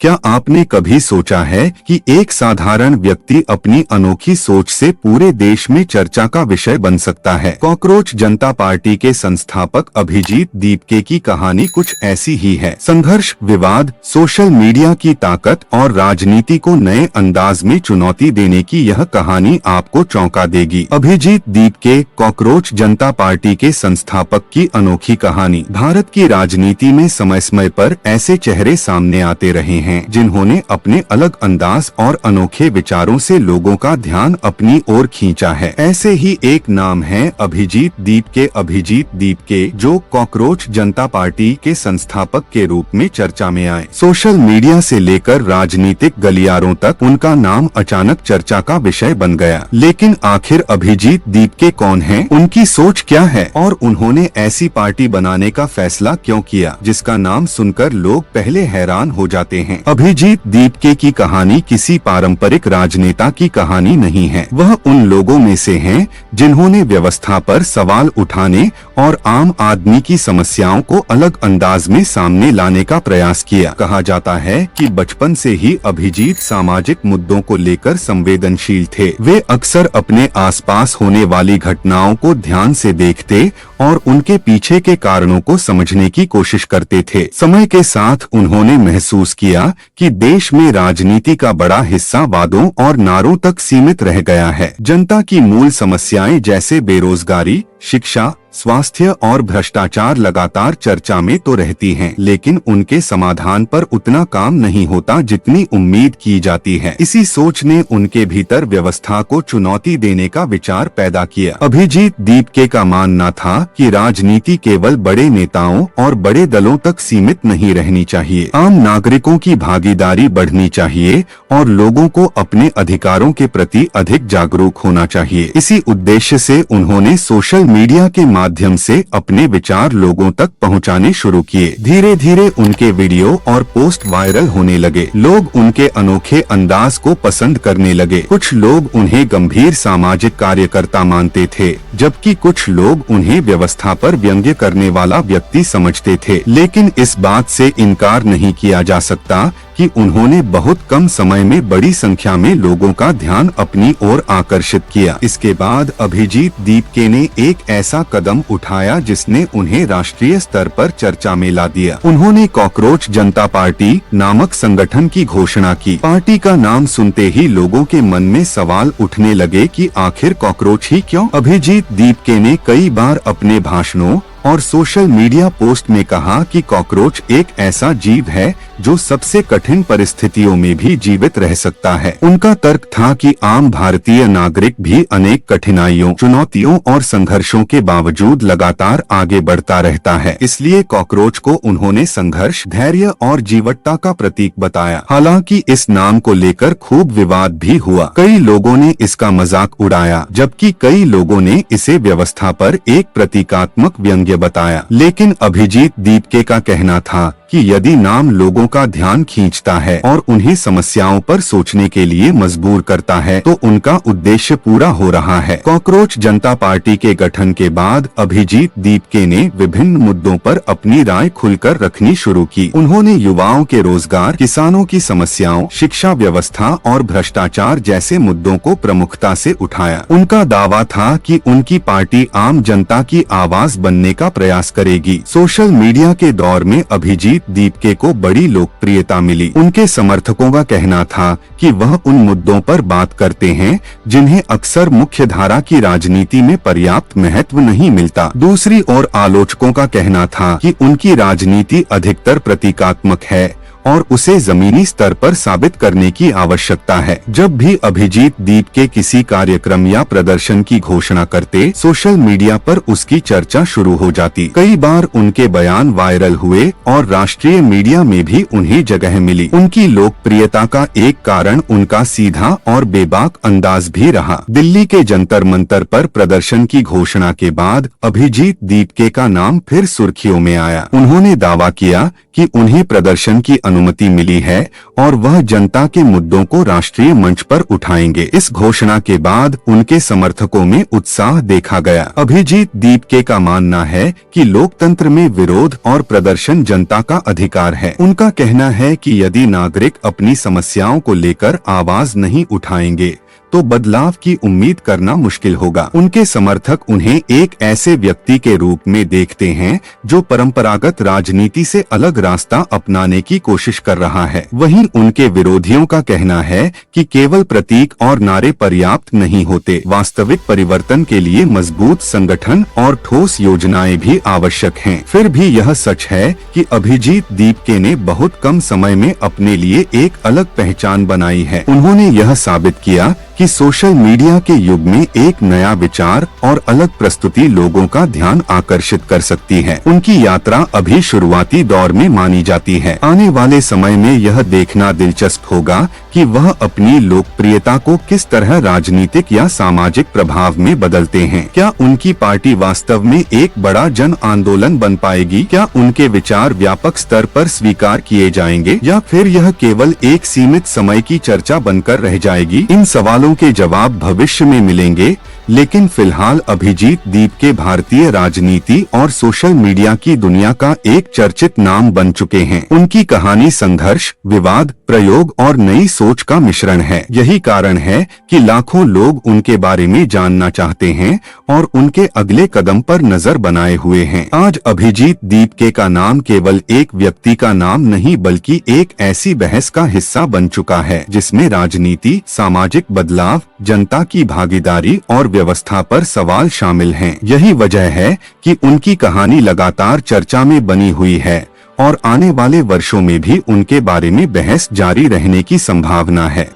क्या आपने कभी सोचा है कि एक साधारण व्यक्ति अपनी अनोखी सोच से पूरे देश में चर्चा का विषय बन सकता है? कॉकरोच जनता पार्टी के संस्थापक अभिजीत दीपके की कहानी कुछ ऐसी ही है। संघर्ष, विवाद, सोशल मीडिया की ताकत और राजनीति को नए अंदाज में चुनौती देने की यह कहानी आपको चौंका देगी। अभिजीत दीपके, कॉकरोच जनता पार्टी के संस्थापक की अनोखी कहानी। भारत की राजनीति में समय समय पर ऐसे चेहरे सामने आते रहे हैं जिन्होंने अपने अलग अंदाज और अनोखे विचारों से लोगों का ध्यान अपनी ओर खींचा है। ऐसे ही एक नाम है अभिजीत दीपके। अभिजीत दीपके जो कॉकरोच जनता पार्टी के संस्थापक के रूप में चर्चा में आए। सोशल मीडिया से लेकर राजनीतिक गलियारों तक उनका नाम अचानक चर्चा का विषय बन गया। लेकिन आखिर अभिजीत दीपके कौन है, उनकी सोच क्या है और उन्होंने ऐसी पार्टी बनाने का फैसला क्यों किया जिसका नाम सुनकर लोग पहले हैरान हो जाते हैं। अभिजीत दीपके की कहानी किसी पारंपरिक राजनेता की कहानी नहीं है। वह उन लोगों में से हैं जिन्होंने व्यवस्था पर सवाल उठाने और आम आदमी की समस्याओं को अलग अंदाज में सामने लाने का प्रयास किया। कहा जाता है कि बचपन से ही अभिजीत सामाजिक मुद्दों को लेकर संवेदनशील थे। वे अक्सर अपने आसपास होने वाली घटनाओं को ध्यान से देखते और उनके पीछे के कारणों को समझने की कोशिश करते थे। समय के साथ उन्होंने महसूस किया कि देश में राजनीति का बड़ा हिस्सा वादों और नारों तक सीमित रह गया है। जनता की मूल समस्याएं जैसे बेरोजगारी, शिक्षा, स्वास्थ्य और भ्रष्टाचार लगातार चर्चा में तो रहती हैं, लेकिन उनके समाधान पर उतना काम नहीं होता जितनी उम्मीद की जाती है। इसी सोच ने उनके भीतर व्यवस्था को चुनौती देने का विचार पैदा किया। अभिजीत दीपके का मानना था कि राजनीति केवल बड़े नेताओं और बड़े दलों तक सीमित नहीं रहनी चाहिए। आम नागरिकों की भागीदारी बढ़नी चाहिए और लोगों को अपने अधिकारों के प्रति अधिक जागरूक होना चाहिए। इसी उद्देश्य से उन्होंने सोशल मीडिया के माध्यम से अपने विचार लोगों तक पहुंचाने शुरू किए। धीरे धीरे उनके वीडियो और पोस्ट वायरल होने लगे। लोग उनके अनोखे अंदाज को पसंद करने लगे। कुछ लोग उन्हें गंभीर सामाजिक कार्यकर्ता मानते थे, जबकि कुछ लोग उन्हें व्यवस्था पर व्यंग्य करने वाला व्यक्ति समझते थे। लेकिन इस बात से इनकार नहीं किया जा सकता कि उन्होंने बहुत कम समय में बड़ी संख्या में लोगों का ध्यान अपनी ओर आकर्षित किया। इसके बाद अभिजीत दीपके ने एक ऐसा कदम उठाया जिसने उन्हें राष्ट्रीय स्तर पर चर्चा में ला दिया। उन्होंने कॉकरोच जनता पार्टी नामक संगठन की घोषणा की। पार्टी का नाम सुनते ही लोगों के मन में सवाल उठने लगे कि आखिर कॉकरोच ही क्यों? अभिजीत दीपके ने कई बार अपने भाषणों और सोशल मीडिया पोस्ट में कहा कि कॉकरोच एक ऐसा जीव है जो सबसे कठिन परिस्थितियों में भी जीवित रह सकता है। उनका तर्क था कि आम भारतीय नागरिक भी अनेक कठिनाइयों, चुनौतियों और संघर्षों के बावजूद लगातार आगे बढ़ता रहता है। इसलिए कॉकरोच को उन्होंने संघर्ष, धैर्य और जीवटता का प्रतीक बताया। हालांकि इस नाम को लेकर खूब विवाद भी हुआ। कई लोगों ने इसका मजाक उड़ाया, जबकि कई लोगों ने इसे व्यवस्था पर एक प्रतीकात्मक व्यंग्य बताया। लेकिन अभिजीत दीपके का कहना था कि यदि नाम लोगों का ध्यान खींचता है और उन्हें समस्याओं पर सोचने के लिए मजबूर करता है तो उनका उद्देश्य पूरा हो रहा है। कॉकरोच जनता पार्टी के गठन के बाद अभिजीत दीपके ने विभिन्न मुद्दों पर अपनी राय खुलकर रखनी शुरू की। उन्होंने युवाओं के रोजगार, किसानों की समस्याओं, शिक्षा व्यवस्था और भ्रष्टाचार जैसे मुद्दों को प्रमुखता से उठाया। उनका दावा था कि उनकी पार्टी आम जनता की आवाज बनने का प्रयास करेगी। सोशल मीडिया के दौर में अभिजीत दीपके को बड़ी लोकप्रियता मिली। उनके समर्थकों का कहना था कि वह उन मुद्दों पर बात करते हैं जिन्हें अक्सर मुख्य धारा की राजनीति में पर्याप्त महत्व नहीं मिलता। दूसरी ओर आलोचकों का कहना था कि उनकी राजनीति अधिकतर प्रतीकात्मक है और उसे जमीनी स्तर पर साबित करने की आवश्यकता है। जब भी अभिजीत दीपके किसी कार्यक्रम या प्रदर्शन की घोषणा करते, सोशल मीडिया पर उसकी चर्चा शुरू हो जाती। कई बार उनके बयान वायरल हुए और राष्ट्रीय मीडिया में भी उन्हें जगह मिली। उनकी लोकप्रियता का एक कारण उनका सीधा और बेबाक अंदाज भी रहा। दिल्ली के जंतर मंतर पर प्रदर्शन की घोषणा के बाद अभिजीत दीपके का नाम फिर सुर्खियों में आया। उन्होंने दावा किया कि उन्हें प्रदर्शन की अनुमति मिली है और वह जनता के मुद्दों को राष्ट्रीय मंच पर उठाएंगे। इस घोषणा के बाद उनके समर्थकों में उत्साह देखा गया। अभिजीत दीपके का मानना है कि लोकतंत्र में विरोध और प्रदर्शन जनता का अधिकार है। उनका कहना है कि यदि नागरिक अपनी समस्याओं को लेकर आवाज नहीं उठाएंगे तो बदलाव की उम्मीद करना मुश्किल होगा। उनके समर्थक उन्हें एक ऐसे व्यक्ति के रूप में देखते हैं जो परंपरागत राजनीति से अलग रास्ता अपनाने की कोशिश कर रहा है। वहीं उनके विरोधियों का कहना है कि केवल प्रतीक और नारे पर्याप्त नहीं होते, वास्तविक परिवर्तन के लिए मजबूत संगठन और ठोस योजनाएं भी आवश्यक हैं। फिर भी यह सच है कि अभिजीत दीपके ने बहुत कम समय में अपने लिए एक अलग पहचान बनाई है। उन्होंने यह साबित किया कि सोशल मीडिया के युग में एक नया विचार और अलग प्रस्तुति लोगों का ध्यान आकर्षित कर सकती है। उनकी यात्रा अभी शुरुआती दौर में मानी जाती है। आने वाले समय में यह देखना दिलचस्प होगा कि वह अपनी लोकप्रियता को किस तरह राजनीतिक या सामाजिक प्रभाव में बदलते हैं। क्या उनकी पार्टी वास्तव में एक बड़ा जन आंदोलन बन पाएगी? क्या उनके विचार व्यापक स्तर पर स्वीकार किए जाएंगे या फिर यह केवल एक सीमित समय की चर्चा बनकर रह जाएगी? इन सवालों के जवाब भविष्य में मिलेंगे, लेकिन फिलहाल अभिजीत दीपके भारतीय राजनीति और सोशल मीडिया की दुनिया का एक चर्चित नाम बन चुके हैं। उनकी कहानी संघर्ष, विवाद, प्रयोग और नई सोच का मिश्रण है। यही कारण है कि लाखों लोग उनके बारे में जानना चाहते हैं और उनके अगले कदम पर नजर बनाए हुए हैं। आज अभिजीत दीपके का नाम केवल एक व्यक्ति का नाम नहीं बल्कि एक ऐसी बहस का हिस्सा बन चुका है जिसमें राजनीति, सामाजिक बदलाव, जनता की भागीदारी और व्यवस्था पर सवाल शामिल हैं। यही वजह है कि उनकी कहानी लगातार चर्चा में बनी हुई है और आने वाले वर्षों में भी उनके बारे में बहस जारी रहने की संभावना है।